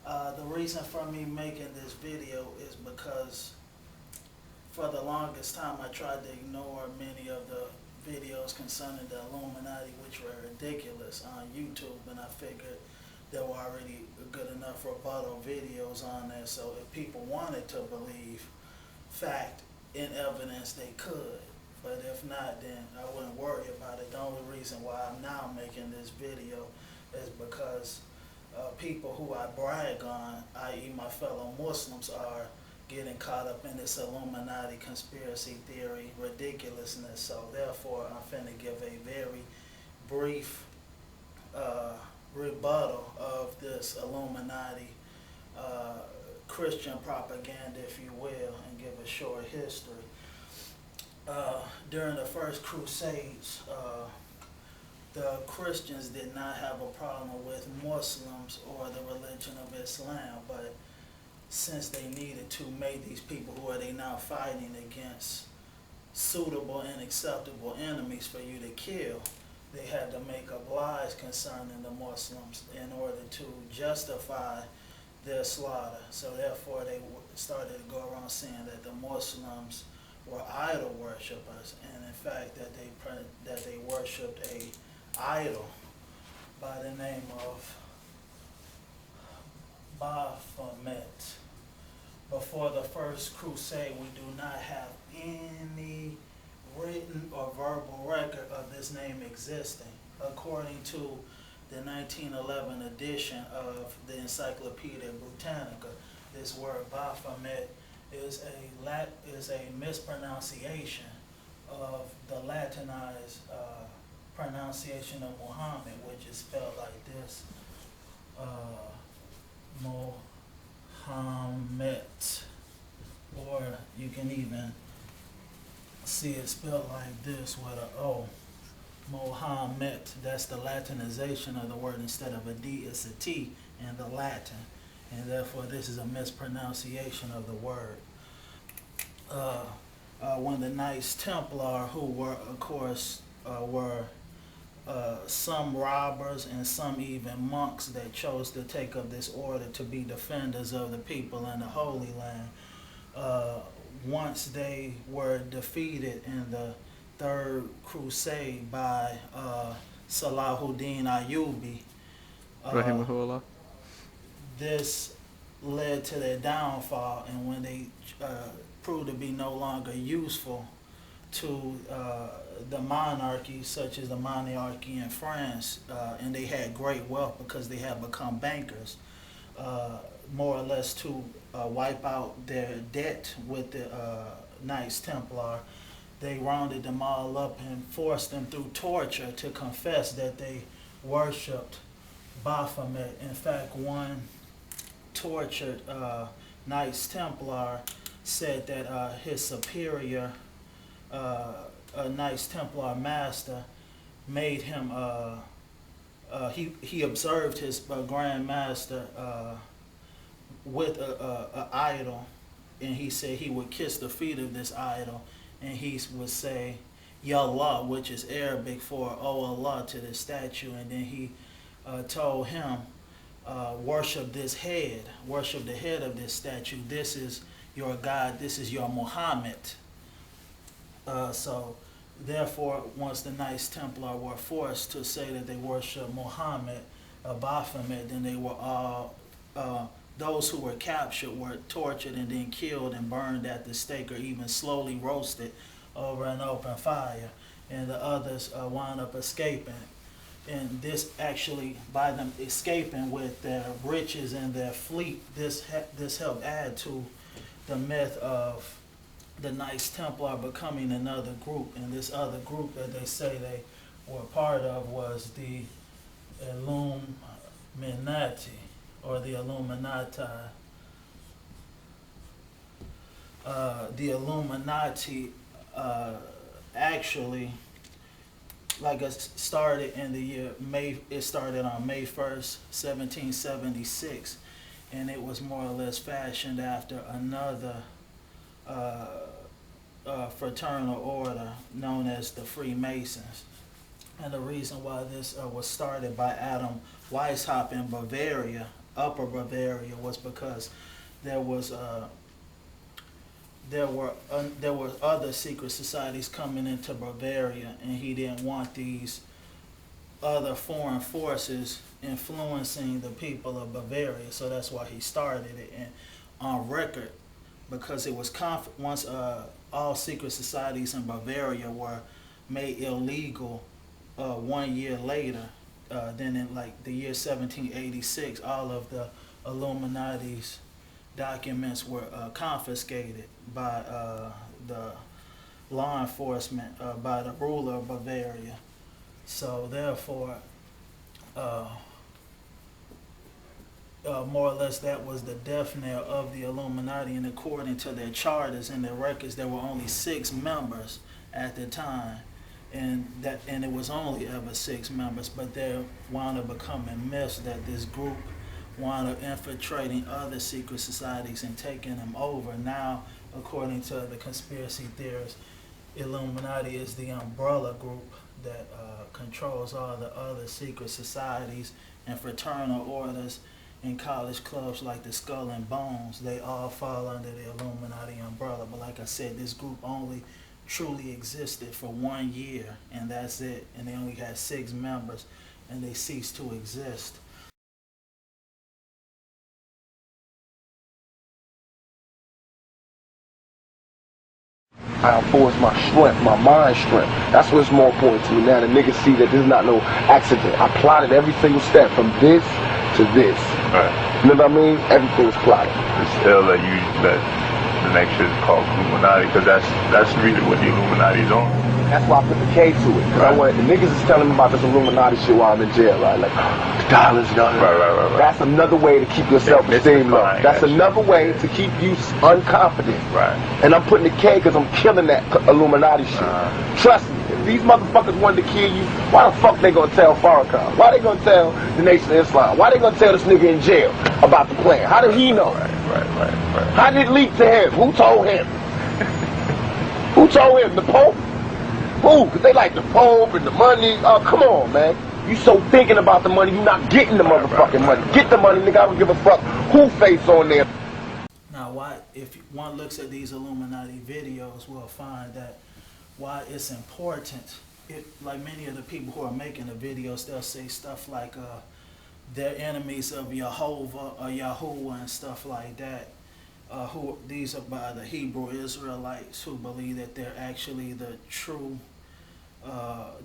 The reason for me making this video is because for the longest time I tried to ignore many of the videos concerning the Illuminati, which were ridiculous, on YouTube, and I figured there were already good enough rebuttal videos on there, so if people wanted to believe fact in evidence, they could. But if not, then I wouldn't worry about it. The only reason why I'm now making this video is because people who I brag on, i.e. my fellow Muslims, are getting caught up in this Illuminati conspiracy theory ridiculousness. So therefore, I'm finna give a very brief rebuttal of this Illuminati Christian propaganda, if you will, and give a short history. During the first Crusades, the Christians did not have a problem with Muslims or the religion of Islam, but since they needed to make these people who are they now fighting against suitable and acceptable enemies for you to kill, they had to make up lies concerning the Muslims in order to justify their slaughter. So therefore they started to go around saying that the Muslims were idol worshippers, and in fact that they worshipped a idol by the name of Baphomet. Before the first crusade, we do not have any written or verbal record of this name existing. According to the 1911 edition of the Encyclopedia Britannica, this word Baphomet is a mispronunciation of the Latinized pronunciation of Muhammad, which is spelled like this: Mohammed, or you can even see it spelled like this with an O. Mohammed, that's the Latinization of the word. Instead of a D, it's a T in the Latin, and therefore this is a mispronunciation of the word. When the Knights Templar, who were, of course, some robbers and some even monks that chose to take up this order to be defenders of the people in the Holy Land, once they were defeated in the Third Crusade by Salahuddin Ayyubi, Rahimahullah. this led to their downfall, and when they proved to be no longer useful to the monarchy, such as the monarchy in France, and they had great wealth because they had become bankers, more or less to wipe out their debt with the Knights Templar. They rounded them all up and forced them through torture to confess that they worshipped Baphomet. In fact, one tortured Knights Templar said that his superior Knights Templar master made him, he observed his Grand Master with a idol, and he said he would kiss the feet of this idol, and he would say, Ya Allah, which is Arabic for Oh Allah, to this statue, and then he told him, worship this head, worship the head of this statue. This is your God, this is your Muhammad. So therefore, once the Knights Templar were forced to say that they worship Muhammad, Baphomet, then they were all, those who were captured were tortured and then killed and burned at the stake, or even slowly roasted over an open fire, and the others wound up escaping. And this actually, by them escaping with their riches and their fleet, this helped add to the myth of the Knights Templar becoming another group. And this other group that they say they were part of was the Illuminati, or the Illuminati. The Illuminati actually, like I started in the year it started on May 1st, 1776, and it was more or less fashioned after another fraternal order known as the Freemasons. And the reason why this was started by Adam Weishaupt in Bavaria Upper Bavaria was because there was there were other secret societies coming into Bavaria, and he didn't want these other foreign forces influencing the people of Bavaria. So that's why he started it, and on record, because it was once all secret societies in Bavaria were made illegal 1 year later. Then in like the year 1786, all of the Illuminati's documents were confiscated by the law enforcement, by the ruler of Bavaria. So therefore, more or less that was the death knell of the Illuminati, and according to their charters and their records, there were only 6 members at the time. And it was only ever 6 members, but there wound up becoming myths that this group wound up infiltrating other secret societies and taking them over. Now, according to the conspiracy theorists, Illuminati is the umbrella group that controls all the other secret societies and fraternal orders and college clubs like the Skull and Bones. They all fall under the Illuminati umbrella. But like I said, this group only truly existed for 1 year, and that's it. And they only had 6 members, and they ceased to exist. I enforce my strength, my mind strength. That's what's more important to me now. The niggas see that this is not no accident. I plotted every single step from this to this. Right. You know what I mean? Everything was plotted. It's still that the next shit is called Illuminati, because that's really what the Illuminati is on. That's why I put the K to it. Because I wanted, the niggas is telling me about this Illuminati shit while I'm in jail, right? Like, the dollars. Right. That's another way to keep your self-esteem low. That's another way to keep you unconfident. Right. And I'm putting the K because I'm killing that Illuminati shit. Trust me, if these motherfuckers wanted to kill you, why the fuck they gonna tell Farrakhan? Why they gonna tell the Nation of Islam? Why they gonna tell this nigga in jail about the plan? How did he know? Right. How did it leak to him? Who told him? Who told him? The Pope? Who? Because they like the Pope and the money. Oh, come on, man. You so thinking about the money, you not getting the motherfucking money. Get the money, nigga. I don't give a fuck who face on there. Now, if one looks at these Illuminati videos, we'll find that why it's important. Like many of the people who are making the videos, they'll say stuff like they're enemies of Jehovah or Yahuwah and stuff like that. These are by the Hebrew Israelites who believe that they're actually the true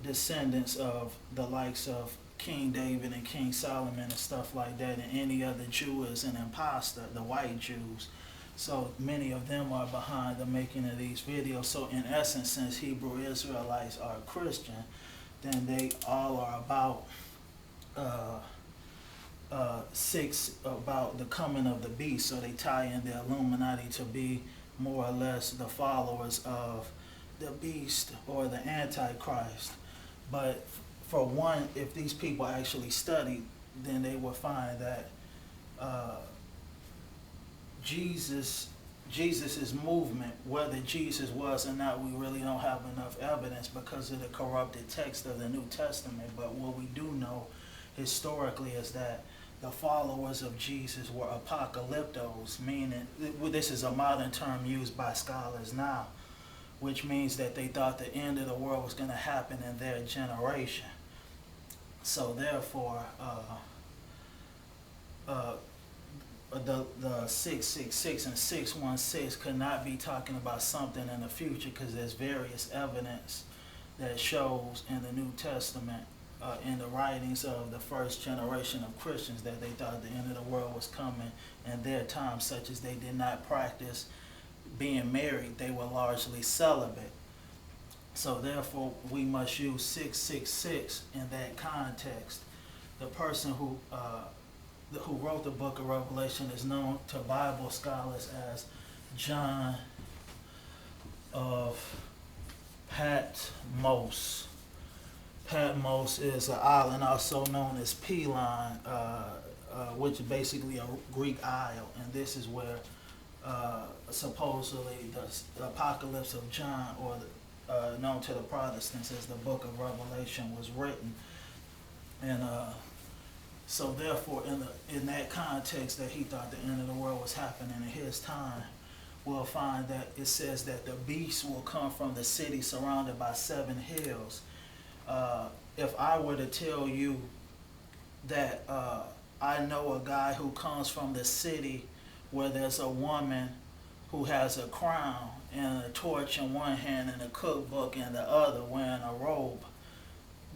descendants of the likes of King David and King Solomon and stuff like that, and any other Jew is an imposter, the white Jews. So many of them are behind the making of these videos. So in essence, since Hebrew Israelites are Christian, then they all are about about the coming of the beast. So they tie in the Illuminati to be more or less the followers of the beast or the Antichrist. But for one, if these people actually studied, then they would find that Jesus's movement, whether Jesus was or not, we really don't have enough evidence because of the corrupted text of the New Testament. But what we do know historically is that the followers of Jesus were apocalyptos, meaning, this is a modern term used by scholars now, which means that they thought the end of the world was going to happen in their generation. So therefore, the 666 and 616 could not be talking about something in the future, because there's various evidence that shows in the New Testament, in the writings of the first generation of Christians, that they thought the end of the world was coming in their time, such as they did not practice being married. They were largely celibate. So therefore, we must use 666 in that context. The person who wrote the book of Revelation is known to Bible scholars as John of Patmos. Patmos is an island also known as Pelon, which is basically a Greek isle, and this is where supposedly the Apocalypse of John, or known to the Protestants as the Book of Revelation, was written. And So therefore, in that context that he thought the end of the world was happening in his time, we'll find that it says that the beast will come from the city surrounded by 7 hills. If I were to tell you that I know a guy who comes from the city where there's a woman who has a crown and a torch in one hand and a cookbook in the other, wearing a robe,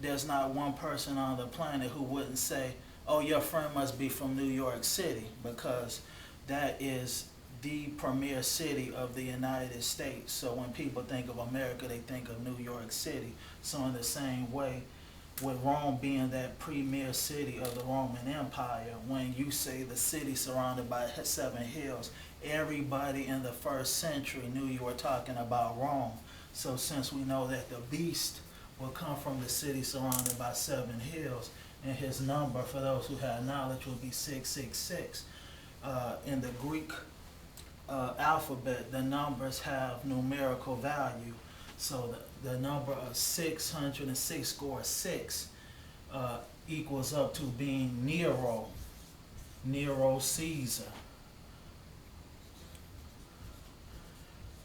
there's not one person on the planet who wouldn't say, oh, your friend must be from New York City, because that is the premier city of the United States. So when people think of America, they think of New York City. So in the same way, with Rome being that premier city of the Roman Empire, when you say the city surrounded by 7 hills, everybody in the first century knew you were talking about Rome. So since we know that the beast will come from the city surrounded by 7 hills, and his number, for those who have knowledge, will be 666. In the Greek alphabet, the numbers have numerical value. So the number of 606 score 6 equals up to being Nero Caesar.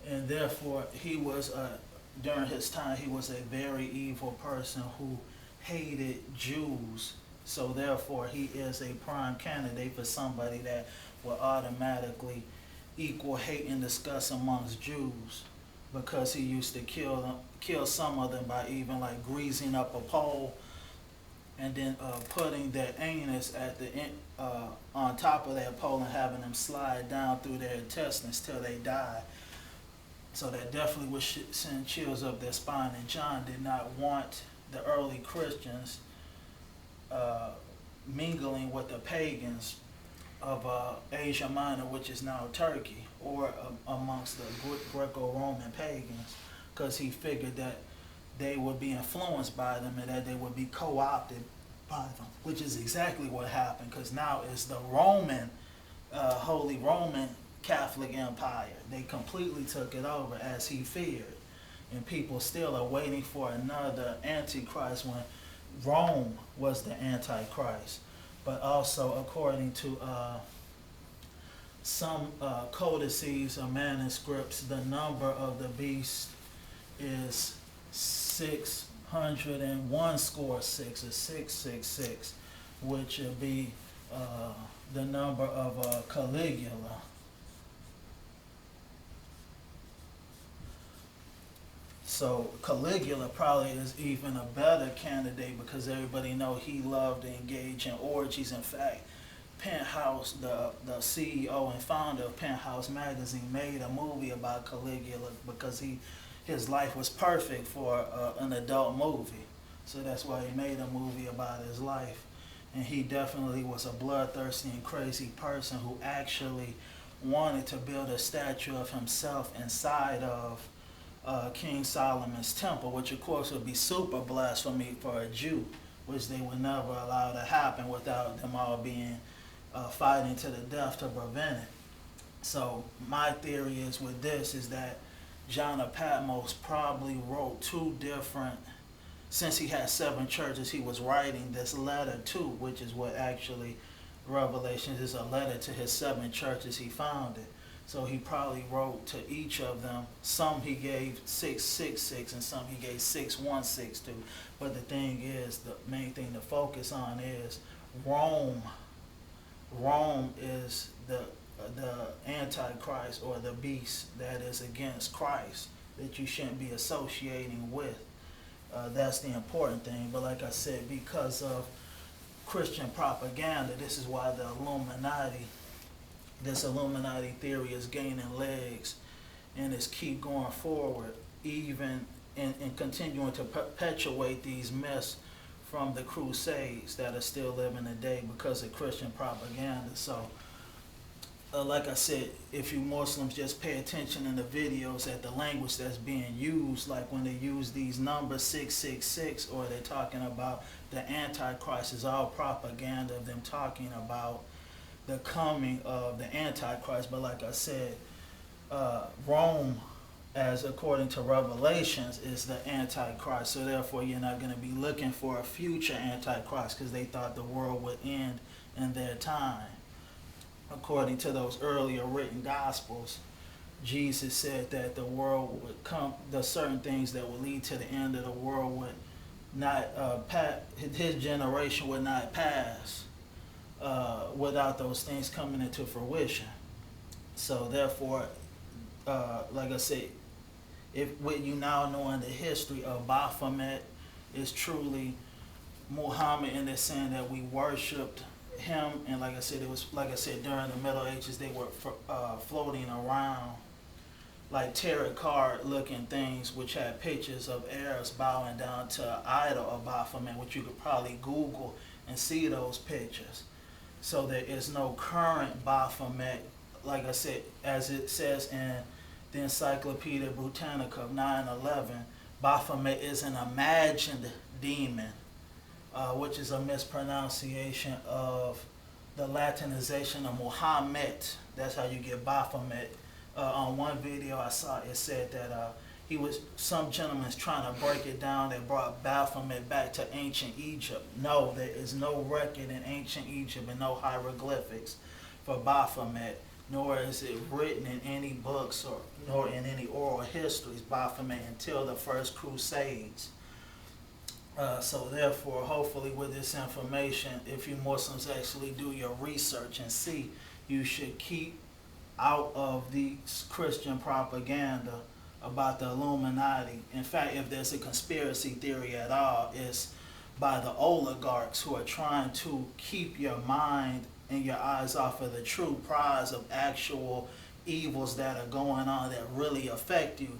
And therefore, he was, during his time, he was a very evil person who hated Jews. So therefore, he is a prime candidate for somebody that will automatically equal hate and disgust amongst Jews, because he used to kill some of them by even like greasing up a pole and then putting their anus at the on top of that pole and having them slide down through their intestines till they die. So that definitely would send chills up their spine. And John did not want the early Christians mingling with the pagans of Asia Minor, which is now Turkey, or amongst the Greco-Roman pagans, because he figured that they would be influenced by them and that they would be co-opted by them, which is exactly what happened, because now it's the Roman, Holy Roman Catholic Empire. They completely took it over as he feared. And people still are waiting for another Antichrist when Rome was the Antichrist. But also, according to some codices or manuscripts, the number of the beast is 601 score 6, or 666, which would be the number of Caligula. So Caligula probably is even a better candidate, because everybody know he loved to engage in orgies. In fact, Penthouse, the CEO and founder of Penthouse magazine, made a movie about Caligula because his life was perfect for an adult movie. So that's why he made a movie about his life. And he definitely was a bloodthirsty and crazy person who actually wanted to build a statue of himself inside of King Solomon's temple, which of course would be super blasphemy for a Jew, which they would never allow to happen without them all being fighting to the death to prevent it. So my theory is with this is that John of Patmos probably wrote 2 different, since he had 7 churches, he was writing this letter to, which is what actually Revelations is, a letter to his 7 churches he founded. So he probably wrote to each of them. Some he gave 666 and some he gave 616 to. But the thing is, the main thing to focus on is Rome. Rome is the Antichrist, or the beast that is against Christ, that you shouldn't be associating with. That's the important thing. But like I said, because of Christian propaganda, this is why the this Illuminati theory is gaining legs and is keep going forward, even in continuing to perpetuate these myths from the Crusades that are still living today because of Christian propaganda. So like I said, if you Muslims just pay attention in the videos at the language that's being used, like when they use these numbers 666, or they're talking about the Antichrist, is all propaganda of them talking about the coming of the Antichrist. But like I said, Rome as according to Revelations, is the Antichrist. So therefore, you're not going to be looking for a future Antichrist, because they thought the world would end in their time. According to those earlier written Gospels, Jesus said that the world would come, the certain things that would lead to the end of the world would not his generation would not pass without those things coming into fruition. So therefore, like I said, if what you now know in the history of Baphomet is truly Muhammad, and they're saying that we worshipped him, and like I said, it was during the Middle Ages they were floating around like tarot card looking things which had pictures of Arabs bowing down to an idol of Baphomet, which you could probably Google and see those pictures. So there is no current Baphomet, like I said, as it says in the Encyclopedia Britannica of 9/11, Baphomet is an imagined demon, which is a mispronunciation of the Latinization of Muhammad. That's how you get Baphomet. On one video I saw, it said that some gentleman's trying to break it down that brought Baphomet back to ancient Egypt. No, there is no record in ancient Egypt and no hieroglyphics for Baphomet, nor is it written in any books nor in any oral histories, Baphomet, until the first Crusades. So therefore, hopefully with this information, if you Muslims actually do your research and see, you should keep out of the Christian propaganda about the Illuminati. In fact, if there's a conspiracy theory at all, it's by the oligarchs who are trying to keep your mind and your eyes off of the true prize of actual evils that are going on that really affect you.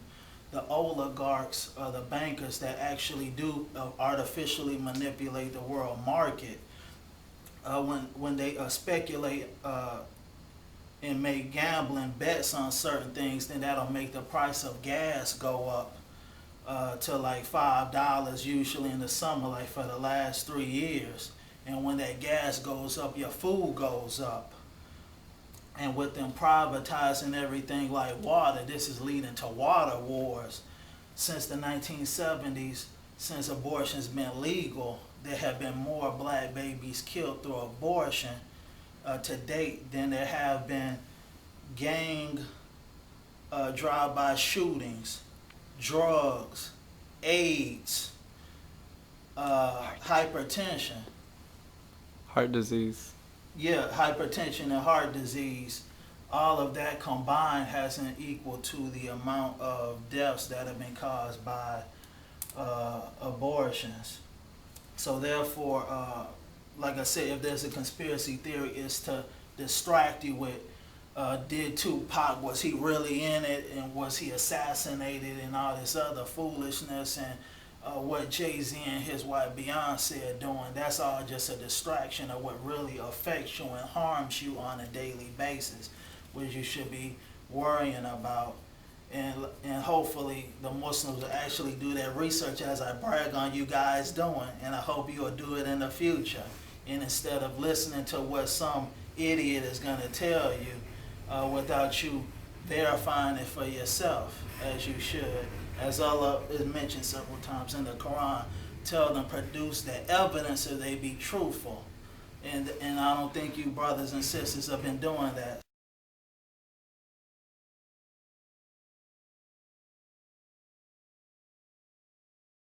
The oligarchs are the bankers that actually do artificially manipulate the world market. When they speculate and make gambling bets on certain things, then that'll make the price of gas go up to like $5 usually in the summer, like for the last 3 years. And when that gas goes up, your food goes up. And with them privatizing everything like water, this is leading to water wars. Since the 1970s, since abortion's been legal, there have been more black babies killed through abortion to date than there have been gang drive-by shootings, drugs, AIDS, hypertension. Heart disease. Yeah, hypertension and heart disease. All of that combined hasn't equal to the amount of deaths that have been caused by abortions. So therefore, like I said, if there's a conspiracy theory, it's to distract you with, did Tupac, was he really in it, and was he assassinated, and all this other foolishness, and what Jay-Z and his wife Beyonce are doing. That's all just a distraction of what really affects you and harms you on a daily basis, which you should be worrying about. And hopefully the Muslims will actually do their research as I brag on you guys doing, and I hope you will do it in the future. And instead of listening to what some idiot is going to tell you without you verifying it for yourself, as you should. As Allah is mentioned several times in the Quran, tell them produce the evidence so they be truthful. And I don't think you brothers and sisters have been doing that.